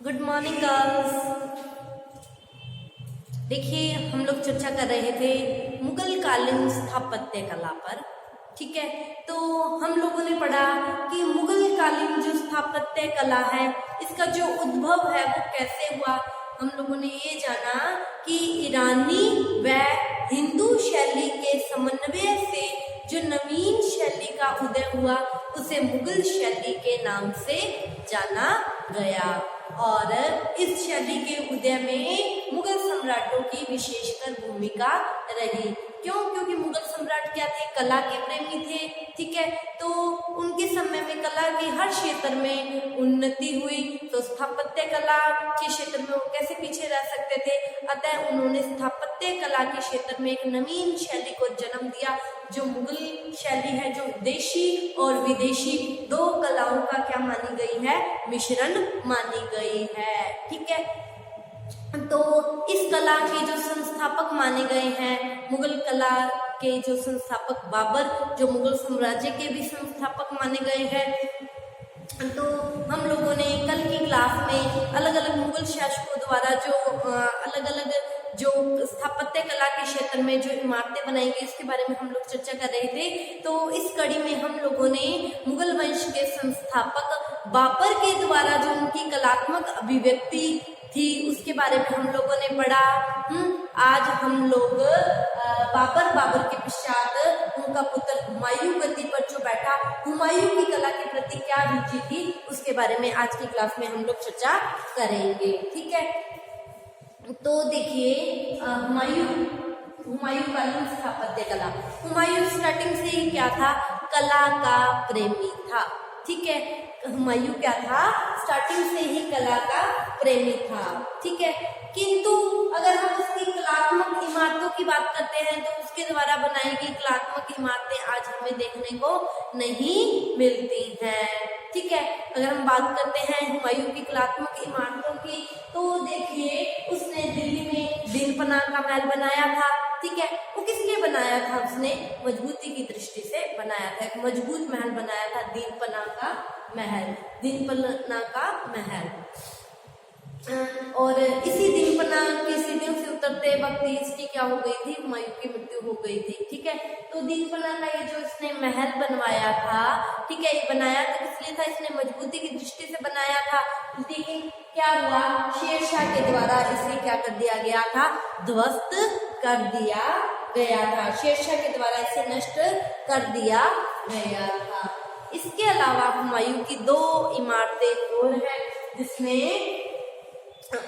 Good morning girls. देखिए, हम लोग चर्चा कर रहे थे मुगल कालीन स्थापत्य कला पर। ठीक है, तो हम लोगों ने पढ़ा कि मुगल कालीन जो स्थापत्य कला है, इसका जो उद्भव है वो कैसे हुआ। हम लोगों ने ये जाना कि ईरानी व हिंदू शैली के समन्वय से जो नवीन शैली का उदय हुआ उसे मुगल शैली के नाम से जाना गया। और इस शैली के उदय में मुगल सम्राटों की विशेषकर भूमिका रही। क्यों? क्योंकि मुगल सम्राट क्या थे? कला के प्रेमी थे। ठीक है, तो उनके समय में कला के हर क्षेत्र में उन्नति हुई, तो स्थापत्य कला के क्षेत्र में वो कैसे पीछे रह सकते थे। अतः उन्होंने स्थापत्य कला के क्षेत्र में एक नवीन शैली को जन्म दिया, जो मुगल शैली है, जो देशी और विदेशी दो कलाओं का क्या मानी गई है? मिश्रण मानी गई है। ठीक है, तो इस कला के जो संस्थापक माने गए हैं, मुगल कला के जो संस्थापक बाबर, जो मुगल साम्राज्य के भी संस्थापक माने गए हैं। तो हम लोगों ने कल की क्लास में अलग अलग मुगल शासकों द्वारा जो अलग अलग जो स्थापत्य कला के क्षेत्र में जो इमारतें बनाई गई उसके बारे में हम लोग चर्चा कर रहे थे। तो इस कड़ी में हम लोगों ने मुगल वंश के संस्थापक बाबर के द्वारा जो उनकी कलात्मक अभिव्यक्ति थी उसके बारे में हम लोगों ने पढ़ा। आज हम लोग बाबर के पश्चात उनका पुत्र हुमायूं गद्दी पर जो बैठा, हुमायूं की कला के प्रति क्या रुचि थी उसके बारे में आज की क्लास में हम लोग चर्चा करेंगे। ठीक है, तो देखिए हुमायूं कालीन स्थापत्य कला। हुमायूं स्टार्टिंग से ही क्या था? कला का प्रेमी था। ठीक है, हुमायूं क्या था? स्टार्टिंग से ही कला का प्रेमी था। ठीक है, किंतु अगर हम उसकी कलात्मक इमारतों की बात करते हैं तो उसके द्वारा बनाई गई कलात्मक इमारतें आज हमें देखने को नहीं मिलती हैं। ठीक है, अगर हम बात करते हैं हुमायूं की कलात्मक इमारतों की, तो देखिए उसने दिल्ली में दिन पनाह का महल बनाया था। ठीक है, वो किस लिए बनाया था? उसने मजबूती की दृष्टि से बनाया था, एक मजबूत महल बनाया था, दिन पनाह का महल, दिन पनाह का महल। और इसी दिन पनाह की सीढ़ियों से उतरते वक्त इसकी क्या हो गई थी? हुमायूं की मृत्यु हो गई थी। ठीक है, तो दिन पनाह का ये जो इसने महल बनवाया था, ठीक है, ये बनाया तो किस लिए था? इसने मजबूती की दृष्टि से बनाया था। लेकिन क्या हुआ? शेरशाह के द्वारा इसे क्या कर दिया गया था? ध्वस्त कर दिया गया था। शेरशाह के द्वारा इसे नष्ट कर दिया गया था। इसके अलावा हुमायूं की दो इमारतें और हैं जिसमें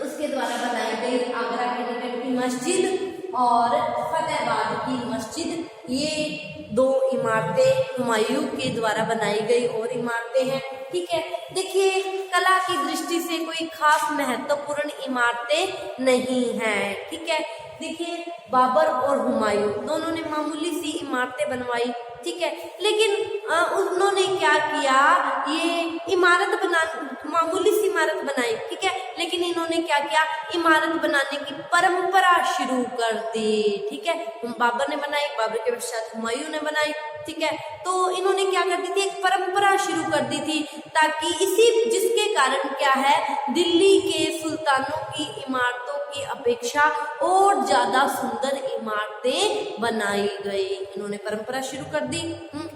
उसके द्वारा बनाई गई आगरा के निकट की मस्जिद और फतेहाबाद की मस्जिद, ये दो इमारतें हुमायूं के द्वारा बनाई गई और इमारतें हैं। ठीक है, देखिए कला की दृष्टि से कोई खास महत्वपूर्ण इमारतें नहीं हैं। ठीक है, देखिए बाबर और हुमायूं दोनों ने मामूली सी इमारतें बनवाई। ठीक है, लेकिन उन्होंने क्या किया? ये इमारत मामूली सी इमारत बनाई। ठीक है, लेकिन इन्होंने क्या किया? इमारत बनाने की परंपरा शुरू कर दी। ठीक है, बाबर ने बनाई, बाबर के पश्चात हुमायूं ने बनाई। ठीक है, तो इन्होंने क्या कर दी थी? एक परंपरा शुरू कर दी थी, ताकि जिसके कारण क्या है, दिल्ली के सुल्तानों की इमारतों की अपेक्षा और ज्यादा सुंदर इमारतें बनाई गई। इन्होंने परंपरा शुरू कर दी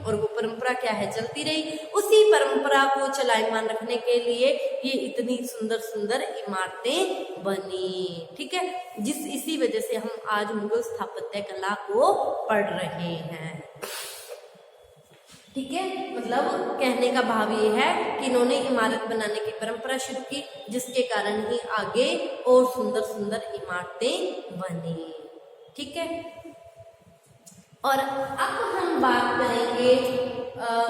और वो परंपरा क्या है? चलती रही। उसी परंपरा को चलायमान रखने के लिए ये इतनी सुंदर सुंदर इमारतें बनी। ठीक है, इसी वजह से हम आज मुगल स्थापत्य कला को पढ़ रहे हैं। ठीक है, मतलब कहने का भाव ये है कि इन्होंने इमारत बनाने की परंपरा शुरू की, जिसके कारण ही आगे और सुंदर सुंदर इमारतें बनी। ठीक है, और अब हम बात करेंगे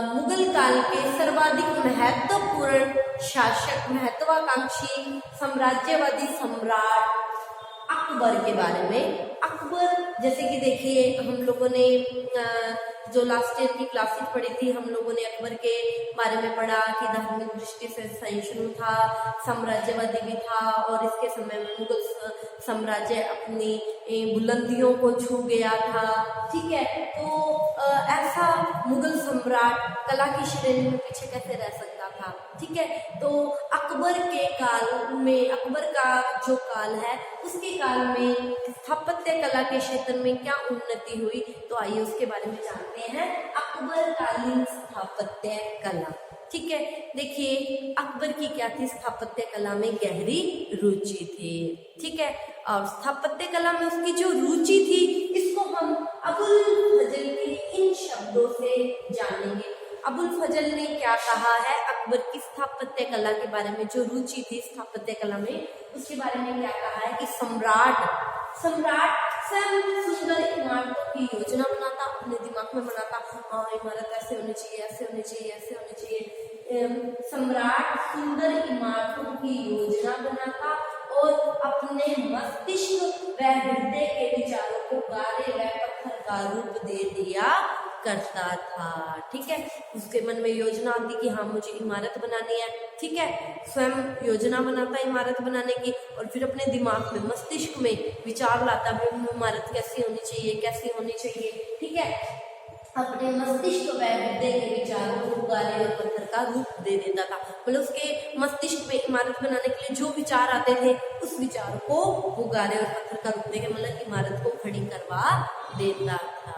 मुगल काल के सर्वाधिक महत्वपूर्ण शासक, महत्वाकांक्षी साम्राज्यवादी सम्राट अकबर के बारे में। अकबर, जैसे कि देखिए हम लोगों ने जो लास्ट ईयर की क्लासेस पढ़ी थी, हम लोगों ने अकबर के बारे में पढ़ा कि धार्मिक दृष्टि से सहिष्णु था, साम्राज्यवादी भी था और इसके समय में मुगल साम्राज्य अपनी बुलंदियों को छू गया था। ठीक है, तो ऐसा मुगल सम्राट कला की श्रेणी में पीछे कैसे रह सकता था? था। ठीक है, तो अकबर के काल में, अकबर का जो काल है उसके काल में स्थापत्य कला के क्षेत्र में क्या उन्नति हुई, तो आइए उसके बारे में जानते हैं। अकबर कालीन स्थापत्य कला। ठीक है, देखिए अकबर की क्या थी, स्थापत्य कला में गहरी रुचि थी। ठीक है, और स्थापत्य कला में उसकी जो रुचि थी इसको हम अबुल फजल के इन शब्दों से जानेंगे। अबुल फजल ने क्या कहा है अकबर की स्थापत्य कला के बारे में, जो रुचि थी स्थापत्य कला में उसके बारे में क्या कहा है कि सम्राट स्वयं सुंदर इमारतों की योजना बनाता, अपने दिमाग में बनाता, हाँ इमारत ऐसे होनी चाहिए, ऐसे होनी चाहिए, ऐसे होनी चाहिए। सम्राट सुंदर इमारतों की योजना बनाता और अपने मस्तिष्क व हृदय के विचारों को गारे व पत्थर का रूप दे दिया करता था। ठीक है, उसके मन में योजना आती कि हाँ मुझे इमारत बनानी है। ठीक है, स्वयं योजना बनाता इमारत बनाने की और फिर अपने दिमाग में, मस्तिष्क में विचार लाता भी इमारत कैसी होनी चाहिए, कैसी होनी चाहिए। ठीक है, अपने मस्तिष्क व हृदय के विचारों को गारे और पत्थर का रूप दे देता था। मतलब उसके मस्तिष्क में इमारत बनाने के लिए जो विचार आते थे उस विचारों को वो गारे और पत्थर का रूप देकर मतलब इमारत को खड़ी करवा देता था।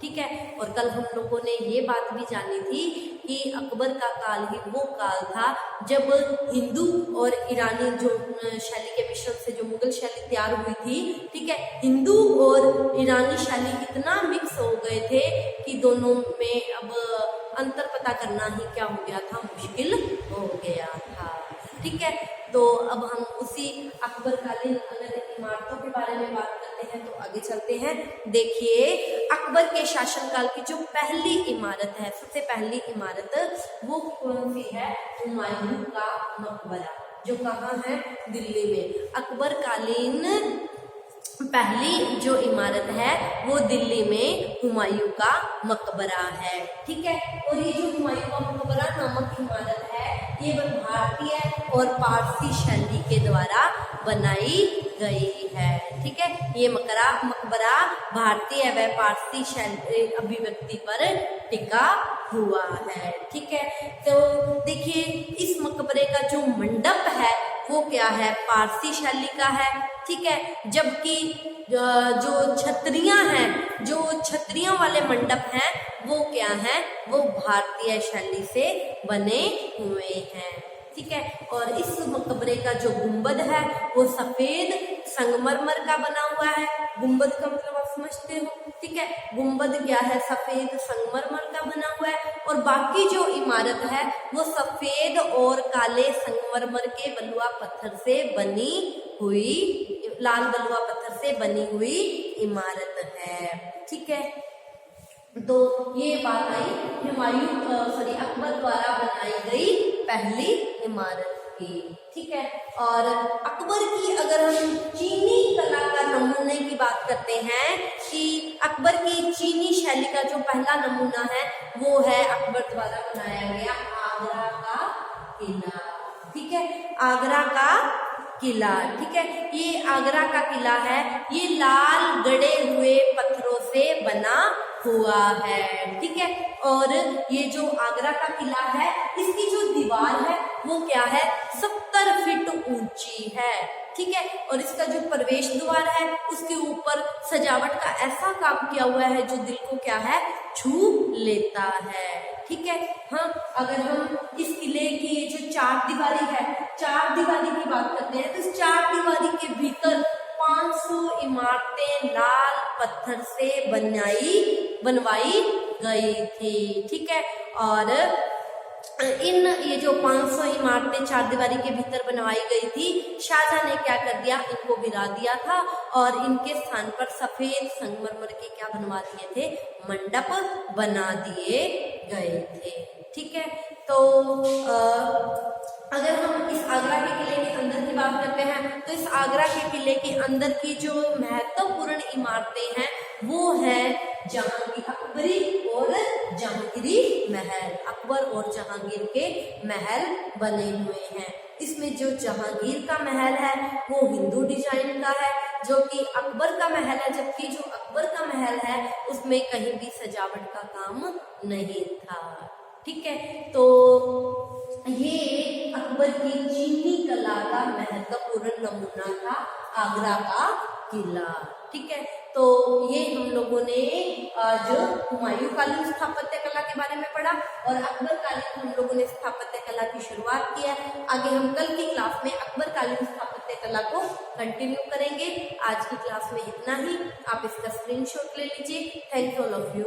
ठीक है, और कल हम लोगों ने ये बात भी जानी थी कि अकबर का काल ही वो काल था जब हिंदू और ईरानी जो शैली के मिश्रण से जो मुगल शैली तैयार हुई थी। ठीक है, हिंदू और ईरानी शैली इतना मिक्स हो गए थे कि दोनों में अब अंतर पता करना ही क्या हो गया था, मुश्किल हो गया था। ठीक है, तो अब हम उसी अकबर कालीन अगर इमारतों के बारे में बात करते हैं तो आगे चलते हैं। देखिए अकबर के शासनकाल की जो पहली इमारत है, सबसे पहली इमारत वो कौन सी है, हुमायूं का मकबरा, जो कहाँ है, दिल्ली में। अकबर कालीन पहली जो इमारत है वो दिल्ली में हुमायूं का मकबरा है। ठीक है, और ये जो हुमायूं का मकबरा नामक इमारत है ये भारतीय और पारसी शैली के द्वारा बनाई गई है। ठीक है, ये मकबरा भारतीय व पारसी शैली अभिव्यक्ति पर टिका हुआ है। ठीक है, तो देखिए इस मकबरे का जो मंडप है वो क्या है, पारसी शैली का है। ठीक है, जबकि जो छतरियां हैं, जो छतरियों वाले मंडप हैं वो क्या हैं, वो भारतीय शैली से बने हुए हैं। ठीक है, और इस मकबरे का जो गुंबद है वो सफेद संगमरमर का बना हुआ है। गुंबद का मतलब आप समझते हो। ठीक है, गुंबद क्या है, सफेद संगमरमर का बना हुआ है और बाकी जो इमारत है वो सफेद और काले संगमरमर के बलुआ पत्थर से बनी हुई, लाल बलुआ पत्थर से बनी हुई इमारत है। ठीक है, तो ये बात आई अकबर द्वारा बनाई गई पहली इमारत की। ठीक है, और अकबर की अगर हम चीनी कला का नमूने की बात करते हैं कि अकबर की चीनी शैली का जो पहला नमूना है वो है अकबर द्वारा बनाया गया आगरा का किला। ठीक है, आगरा का किला। ठीक है, ये आगरा का किला है, ये लाल गड़े हुए पत्थरों से बना हुआ है। ठीक है, और ये जो आगरा का किला है इसकी जो दीवार है वो क्या है, 70 फीट ऊंची है। ठीक है, और इसका जो प्रवेश द्वार है उसके ऊपर सजावट का ऐसा काम किया हुआ है जो दिल को क्या है, छू लेता है। ठीक है, हाँ अगर हम इस किले की ये जो चार दीवारी है, चार दीवारी की बात करते हैं तो इस चार दीवारी के भीतर 500 इमारतें लाल पत्थर से बनवाई गई थी। ठीक है, और ये जो 500 इमारतें चार दीवारी के भीतर बनवाई गई थी, शाहजहां ने क्या कर दिया, इनको गिरा दिया था और इनके स्थान पर सफेद संगमरमर के क्या बनवा दिए थे, मंडप बना दिए गए थे। ठीक है, तो अगर हम इस आगरा के किले के अंदर की बात करते हैं तो इस आगरा के किले के अंदर की जो महत्वपूर्ण इमारतें हैं वो है जहांगीर, अकबरी और जहांगीरी महल। अकबर और जहांगीर के महल बने हुए हैं। इसमें जो जहांगीर का महल है वो हिंदू डिजाइन का है, जो कि अकबर का महल है, जबकि जो अकबर का महल है उसमें कहीं भी सजावट का काम नहीं था। ठीक है, तो अकबर की चीनी कला का महत्वपूर्ण नमूना था आगरा का किला। ठीक है, तो ये हम लोगों ने आज हुमायूं कालीन स्थापत्य कला के बारे में पढ़ा और अकबर कालीन हम लोगों ने स्थापत्य कला की शुरुआत किया। आगे हम कल की क्लास में अकबर कालीन स्थापत्य कला को कंटिन्यू करेंगे। आज की क्लास में इतना ही। आप इसका स्क्रीनशॉट ले लीजिए। Thank you all of you.